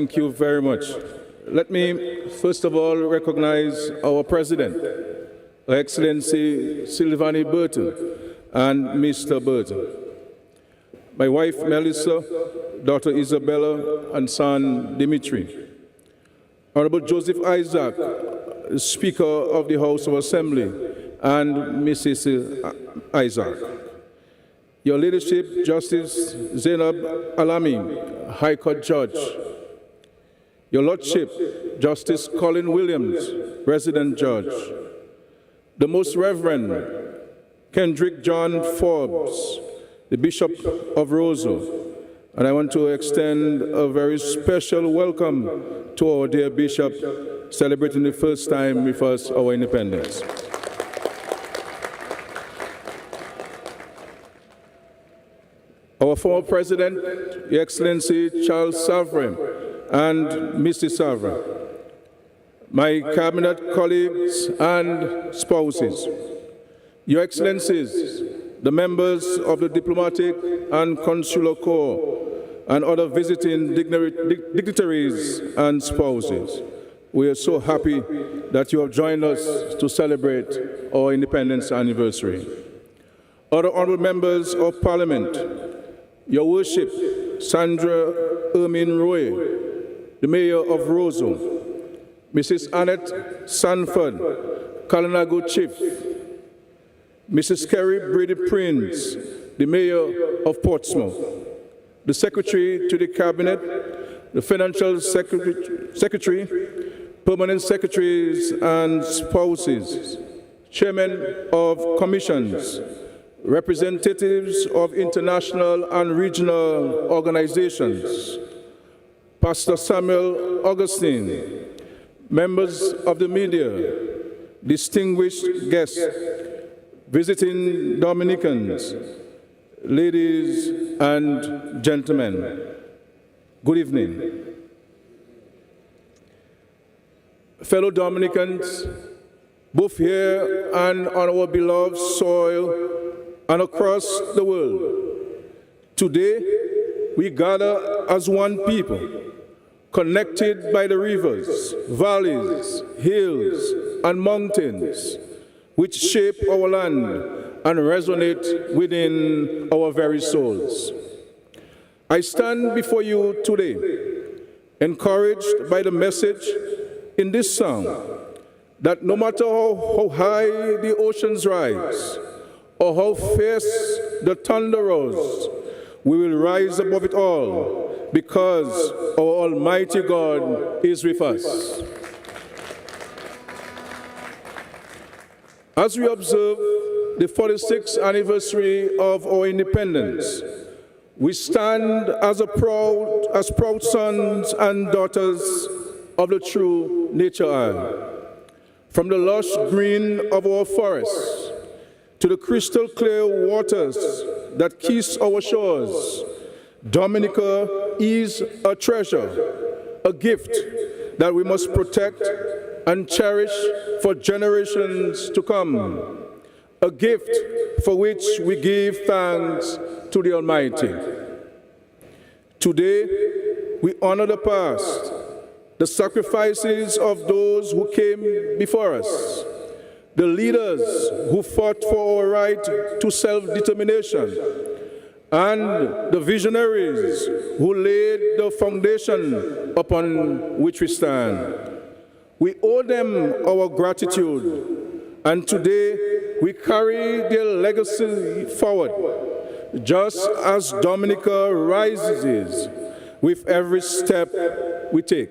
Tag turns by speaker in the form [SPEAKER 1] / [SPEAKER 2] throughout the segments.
[SPEAKER 1] Thank you very much. Let me first of all recognize our President, Her Excellency Sylvanie Burton and Mr. Burton. My wife Melissa, daughter Isabella, and son Dimitri. Honorable Joseph Isaac, Speaker of the House of Assembly, and Mrs. Isaac. Your Leadership, Justice Zainab Alami, High Court Judge. Your Lordship, Justice Colin Williams, Resident Judge. The Most Reverend Kendrick John Forbes, the Bishop of Roseau. And I want to extend a very special welcome to our dear Bishop, celebrating the first time with us our independence. Our former President, Your Excellency Charles Savrin, and Mrs. Savrin, my Cabinet colleagues and spouses, Your Excellencies, the members of the Diplomatic and Consular Corps, and other visiting dignitaries and spouses. We are so happy that you have joined us to celebrate our independence anniversary. Other honorable members of Parliament, Your Worship, Sandra Ermin Roy, the Mayor of Roseau, Mrs. Annette Sanford, Kalinago Chief, Mrs. Kerry Brady Prince, the Mayor of Portsmouth, the Secretary to the Cabinet, the Financial Secretary, Permanent Secretaries and spouses, Chairmen of Commissions, representatives of international and regional organizations, Pastor Samuel Augustine, members of the media, distinguished guests, visiting Dominicans, ladies and gentlemen, good evening. Fellow Dominicans, both here and on our beloved soil and across the world, today we gather as one people, connected by the rivers, valleys, hills, and mountains, which shape our land and resonate within our very souls. I stand before you today, encouraged by the message in this song, that no matter how high the oceans rise, or how fierce the thunder roars, we will rise above it all, because our Almighty God is with us. As we observe the 46th anniversary of our independence, we stand as proud sons and daughters of the true nature isle. From the lush green of our forests to the crystal clear waters that kiss our shores, Dominica is a treasure, a gift that we must protect and cherish for generations to come, a gift for which we give thanks to the Almighty. Today, we honor the past, the sacrifices of those who came before us, the leaders who fought for our right to self-determination, and the visionaries who laid the foundation upon which we stand. We owe them our gratitude, and today we carry their legacy forward, just as Dominica rises with every step we take.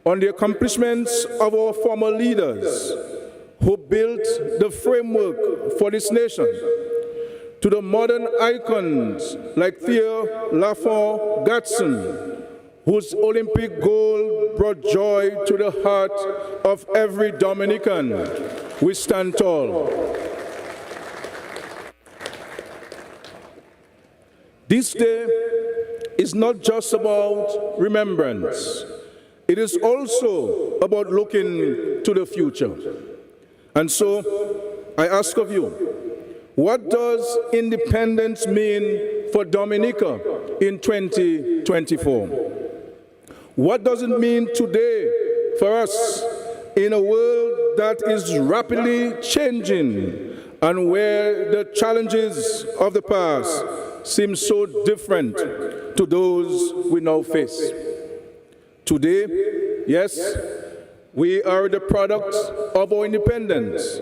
[SPEAKER 1] On the accomplishments of our former leaders who built the framework for this nation, to the modern icons like Theo Lafont Gatson, whose Olympic gold brought joy to the heart of every Dominican, we stand tall. This day is not just about remembrance. It is also about looking to the future. And so, I ask of you, what does independence mean for Dominica in 2024? What does it mean today for us in a world that is rapidly changing and where the challenges of the past seem so different to those we now face? Today, yes, we are the product of our independence,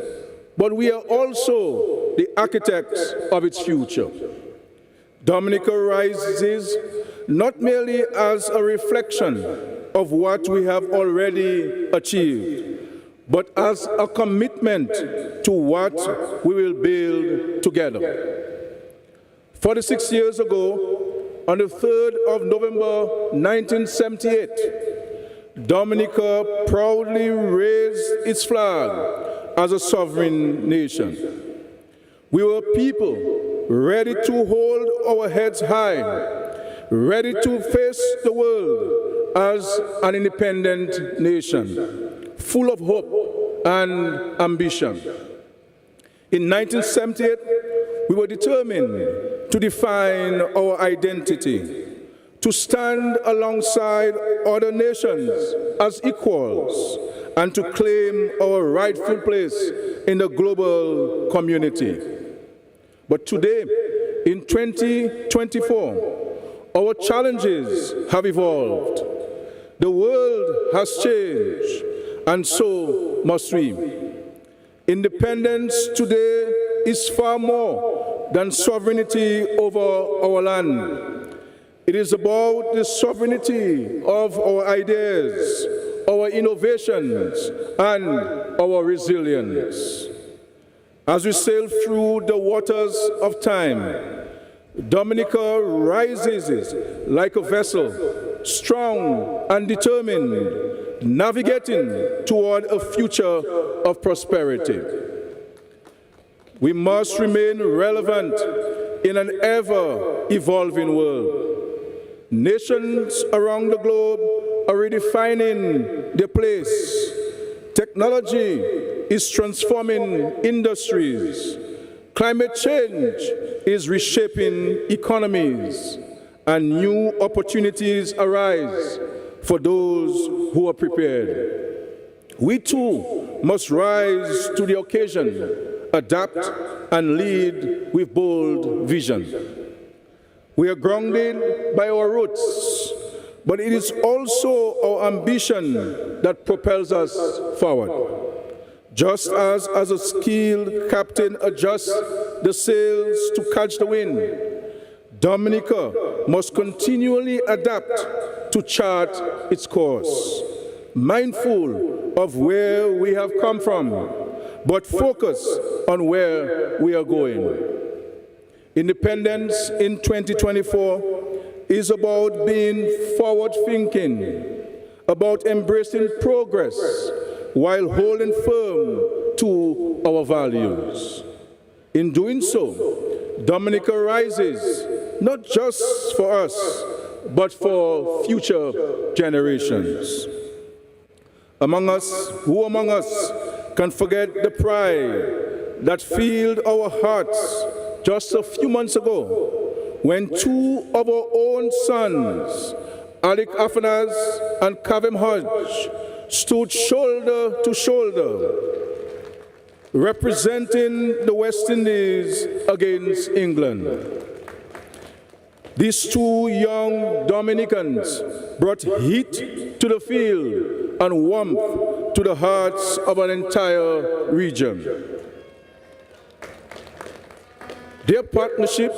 [SPEAKER 1] but we are also the architects of its future. Dominica rises not merely as a reflection of what we have already achieved, but as a commitment to what we will build together. 46 years ago, on the 3rd of November 1978, Dominica proudly raised its flag as a sovereign nation. We were people ready to hold our heads high, ready to face the world as an independent nation, full of hope and ambition. In 1978, we were determined to define our identity, to stand alongside other nations as equals, and to claim our rightful place in the global community. But today, in 2024, our challenges have evolved. The world has changed, and so must we. Independence today is far more than sovereignty over our land. It is about the sovereignty of our ideas, our innovations, and our resilience. As we sail through the waters of time, Dominica rises like a vessel, strong and determined, navigating toward a future of prosperity. We must remain relevant in an ever-evolving world. Nations around the globe are redefining their place. Technology is transforming industries. Climate change is reshaping economies, and new opportunities arise for those who are prepared. We too must rise to the occasion, adapt, and lead with bold vision. We are grounded by our roots, but it is also our ambition that propels us forward. Just as a skilled captain adjusts the sails to catch the wind, Dominica must continually adapt to chart its course, mindful of where we have come from, but focus on where we are going. Independence in 2024 is about being forward-thinking, about embracing progress while holding firm to our values. In doing so, Dominica rises not just for us, but for future generations. Who among us can forget the pride that filled our hearts just a few months ago when two of our own sons, Alec Afanaz and Kavem Hodge, stood shoulder to shoulder, representing the West Indies against England. These two young Dominicans brought heat to the field and warmth to the hearts of an entire region. Their partnership,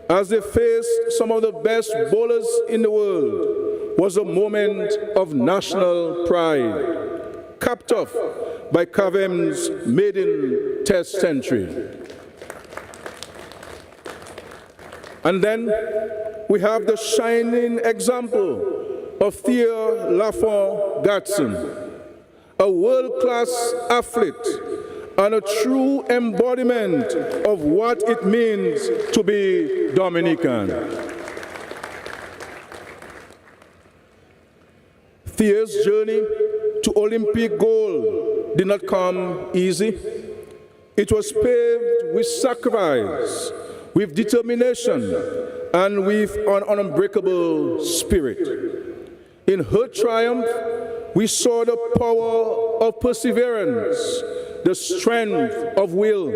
[SPEAKER 1] as they faced some of the best bowlers in the world, was a moment of national pride, capped off by Kavem's maiden Test century. And then we have the shining example of Thea Lafont Gatson, a world-class athlete and a true embodiment of what it means to be Dominican. Thea's journey to Olympic gold did not come easy. It was paved with sacrifice, with determination, and with an unbreakable spirit. In her triumph, we saw the power of perseverance, the strength of will,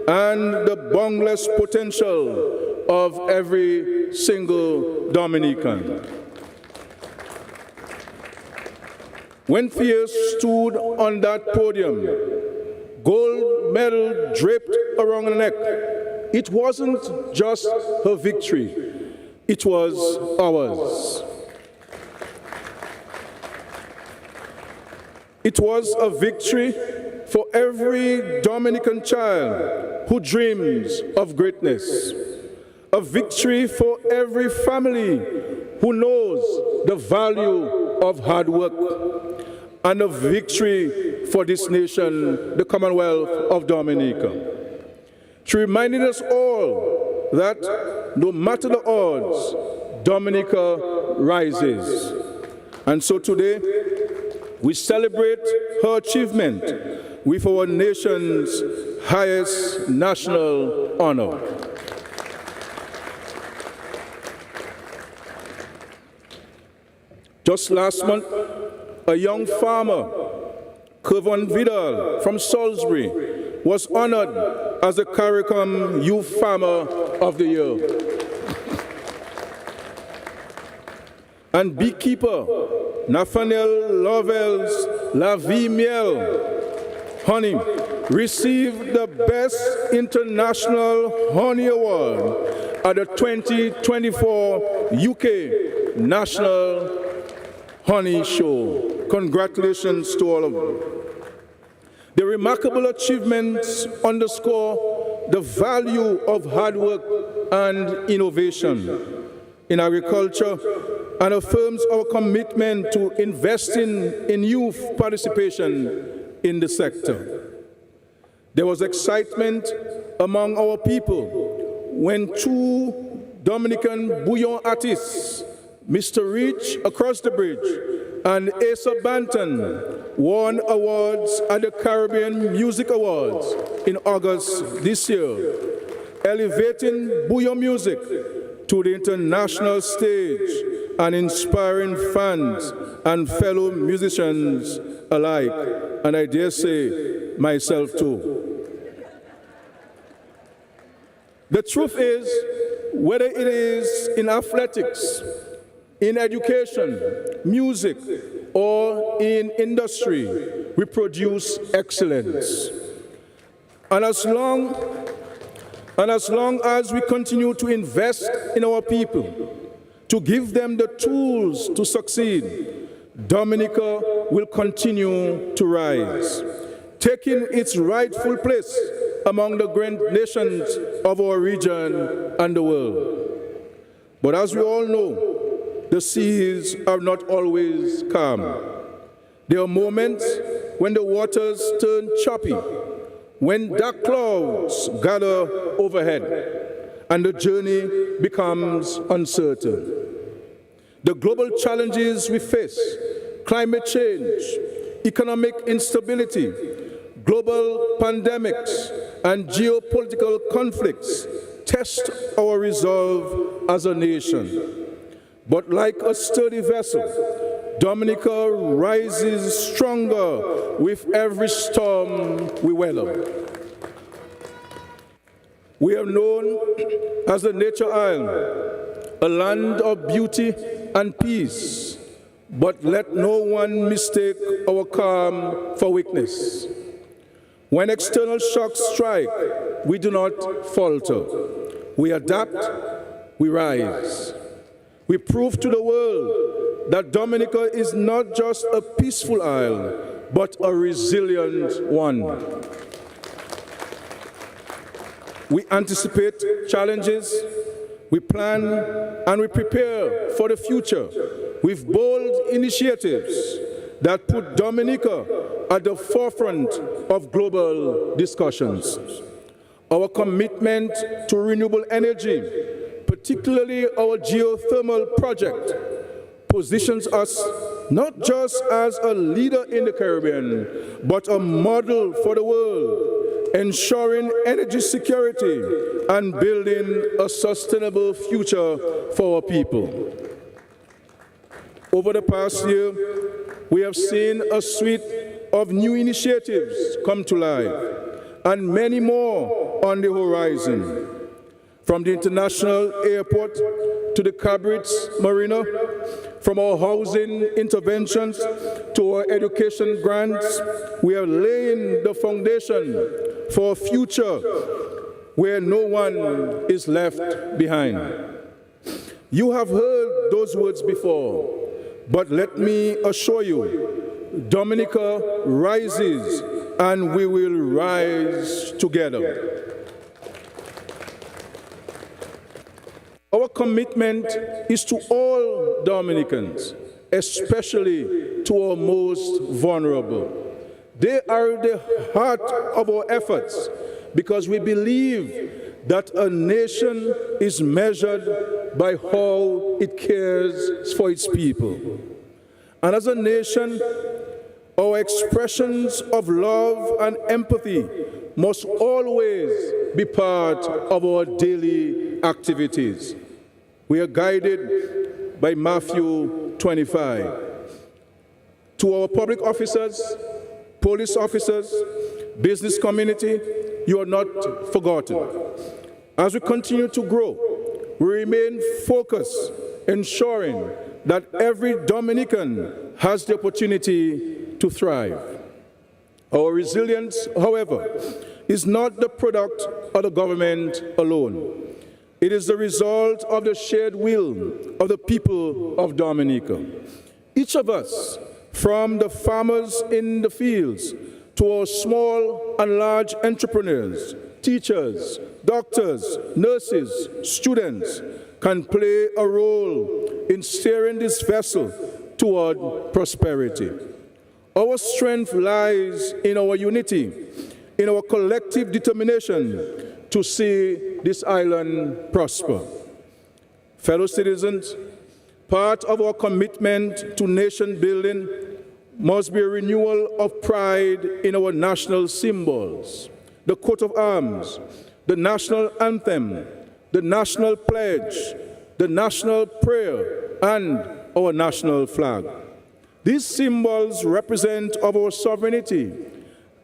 [SPEAKER 1] and the boundless potential of every single Dominican. When Thea stood on that podium, gold medal draped around her neck, it wasn't just her victory, it was ours. It was a victory for every Dominican child who dreams of greatness, a victory for every family who knows the value of hard work, and a victory for this nation, the Commonwealth of Dominica. She reminded us all that no matter the odds, Dominica rises. And so today, we celebrate her achievement with our nation's highest national honor. Just last month, a young farmer, Kevin Vidal from Salisbury, was honored as the CARICOM Youth Farmer of the Year. And beekeeper Nathaniel Lovel's La Vie Miel honey received the Best International Honey Award at the 2024 UK National Honey Show. Congratulations to all of them. The remarkable achievements underscore the value of hard work and innovation in agriculture and affirms our commitment to investing in youth participation in the sector. There was excitement among our people when two Dominican bouillon artists, Mr. Reach across the bridge and Asa Banton, won awards at the Caribbean Music Awards in August this year, elevating bouillon music to the international stage and inspiring fans and fellow musicians alike, and I dare say myself too. The truth is, whether it is in athletics, in education, music, or in industry, we produce excellence. And as long as we continue to invest in our people, to give them the tools to succeed, Dominica will continue to rise, taking its rightful place among the great nations of our region and the world. But as we all know, the seas are not always calm. There are moments when the waters turn choppy, when dark clouds gather overhead, and the journey becomes uncertain. The global challenges we face, climate change, economic instability, global pandemics, and geopolitical conflicts test our resolve as a nation. But like a sturdy vessel, Dominica rises stronger with every storm we weather. We are known as the Nature Island, a land of beauty and peace, but let no one mistake our calm for weakness. When external shocks strike, we do not falter. We adapt, we rise. We prove to the world that Dominica is not just a peaceful isle, but a resilient one. We anticipate challenges, we plan and we prepare for the future with bold initiatives that put Dominica at the forefront of global discussions. Our commitment to renewable energy, particularly our geothermal project, positions us not just as a leader in the Caribbean, but a model for the world, ensuring energy security and building a sustainable future for our people. Over the past year, we have seen a suite of new initiatives come to life, and many more on the horizon. From the international airport to the Cabrit's Marina, from our housing interventions to our education grants, we are laying the foundation for a future where no one is left behind. You have heard those words before, but let me assure you, Dominica rises and we will rise together. Our commitment is to all Dominicans, especially to our most vulnerable. They are the heart of our efforts because we believe that a nation is measured by how it cares for its people. And as a nation, our expressions of love and empathy must always be part of our daily activities. We are guided by Matthew 25. To our public officers, police officers, business community, you are not forgotten. As we continue to grow, we remain focused, ensuring that every Dominican has the opportunity to thrive. Our resilience, however, is not the product of the government alone. It is the result of the shared will of the people of Dominica. Each of us, from the farmers in the fields to our small and large entrepreneurs, teachers, doctors, nurses, students, can play a role in steering this vessel toward prosperity. Our strength lies in our unity, in our collective determination to see this island prosper. Fellow citizens, part of our commitment to nation building must be a renewal of pride in our national symbols, the coat of arms, the national anthem, the national pledge, the national prayer, and our national flag. These symbols represent our sovereignty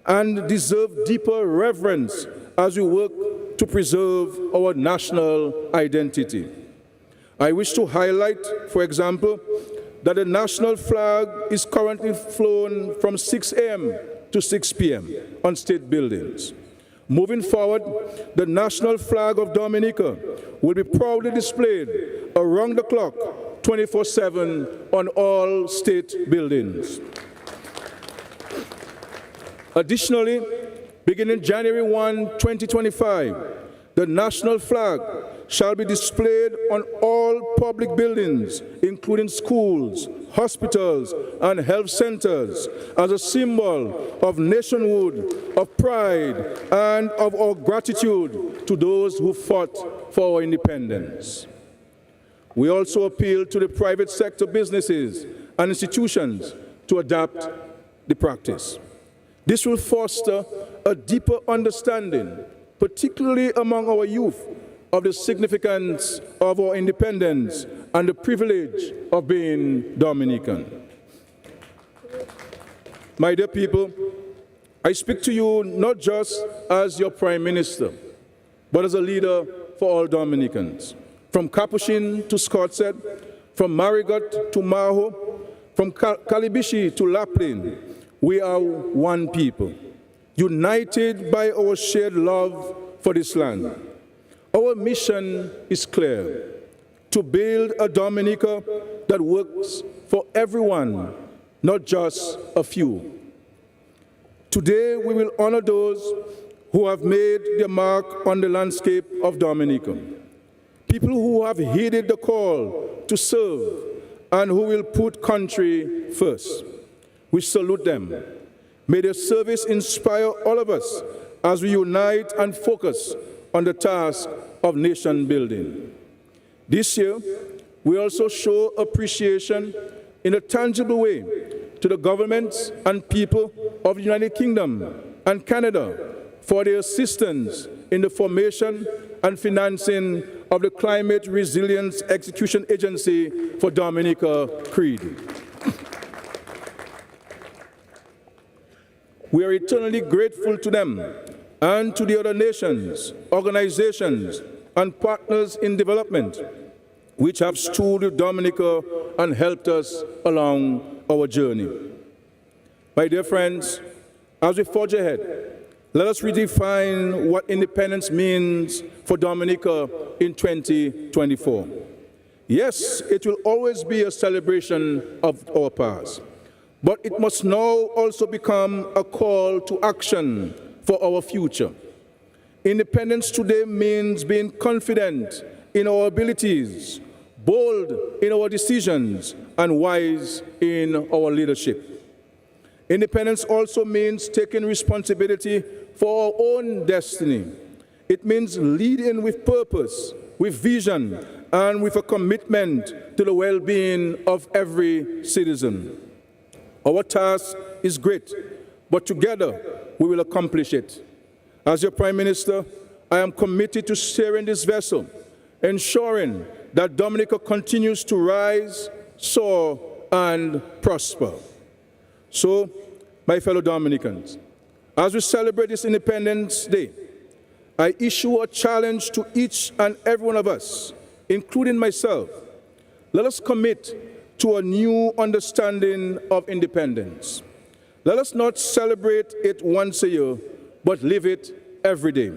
[SPEAKER 1] and deserve deeper reverence as we work to preserve our national identity. I wish to highlight, for example, that the national flag is currently flown from 6 a.m. to 6 p.m. on state buildings. Moving forward, the national flag of Dominica will be proudly displayed around the clock, 24/7 on all state buildings. Additionally, beginning January 1, 2025, the national flag shall be displayed on all public buildings, including schools, hospitals, and health centers, as a symbol of nationhood, of pride, and of our gratitude to those who fought for our independence. We also appeal to the private sector businesses and institutions to adapt the practice. This will foster a deeper understanding, particularly among our youth, of the significance of our independence and the privilege of being Dominican. My dear people, I speak to you not just as your Prime Minister, but as a leader for all Dominicans. From Capuchin to Scotshead, from Marigot to Maho, from Calibishi to Laplin, we are one people, united by our shared love for this land. Our mission is clear: to build a Dominica that works for everyone, not just a few. Today, we will honor those who have made their mark on the landscape of Dominica, people who have heeded the call to serve and who will put country first. We salute them. May their service inspire all of us as we unite and focus on the task of nation building. This year, we also show appreciation in a tangible way to the governments and people of the United Kingdom and Canada for their assistance in the formation and financing of the Climate Resilience Execution Agency for Dominica Creed. We are eternally grateful to them and to the other nations, organizations, and partners in development which have stood with Dominica and helped us along our journey. My dear friends, as we forge ahead, let us redefine what independence means for Dominica in 2024. Yes, it will always be a celebration of our past, but it must now also become a call to action for our future. Independence today means being confident in our abilities, bold in our decisions, and wise in our leadership. Independence also means taking responsibility for our own destiny. It means leading with purpose, with vision, and with a commitment to the well-being of every citizen. Our task is great, but together we will accomplish it. As your Prime Minister, I am committed to steering this vessel, ensuring that Dominica continues to rise, soar, and prosper. So, my fellow Dominicans, as we celebrate this Independence Day, I issue a challenge to each and every one of us, including myself. Let us commit to a new understanding of independence. Let us not celebrate it once a year, but live it every day.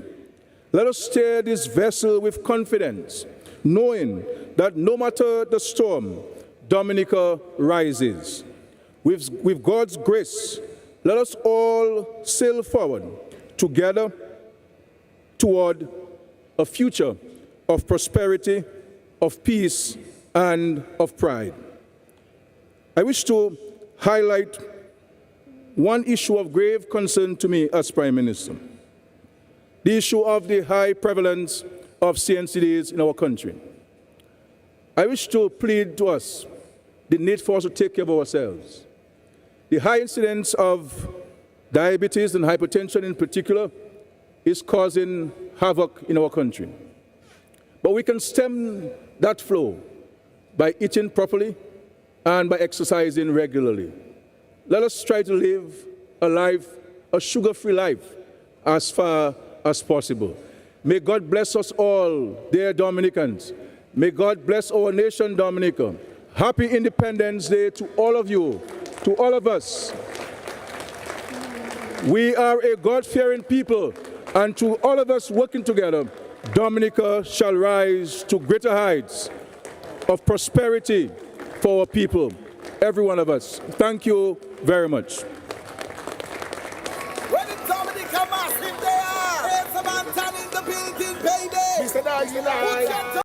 [SPEAKER 1] Let us steer this vessel with confidence, knowing that no matter the storm, Dominica rises. With God's grace, let us all sail forward together toward a future of prosperity, of peace, and of pride. I wish to highlight one issue of grave concern to me as Prime Minister: the issue of the high prevalence of CNCDs in our country. I wish to plead to us the need for us to take care of ourselves. The high incidence of diabetes and hypertension in particular is causing havoc in our country. But we can stem that flow by eating properly and by exercising regularly. Let us try to live a life, a sugar-free life, as far as possible. May God bless us all, dear Dominicans. May God bless our nation, Dominica. Happy Independence Day to all of you, to all of us. We are a God-fearing people, and to all of us working together, Dominica shall rise to greater heights of prosperity for our people, every one of us. Thank you very much.
[SPEAKER 2] When it's Dominica massive there, it's a man in the building, baby.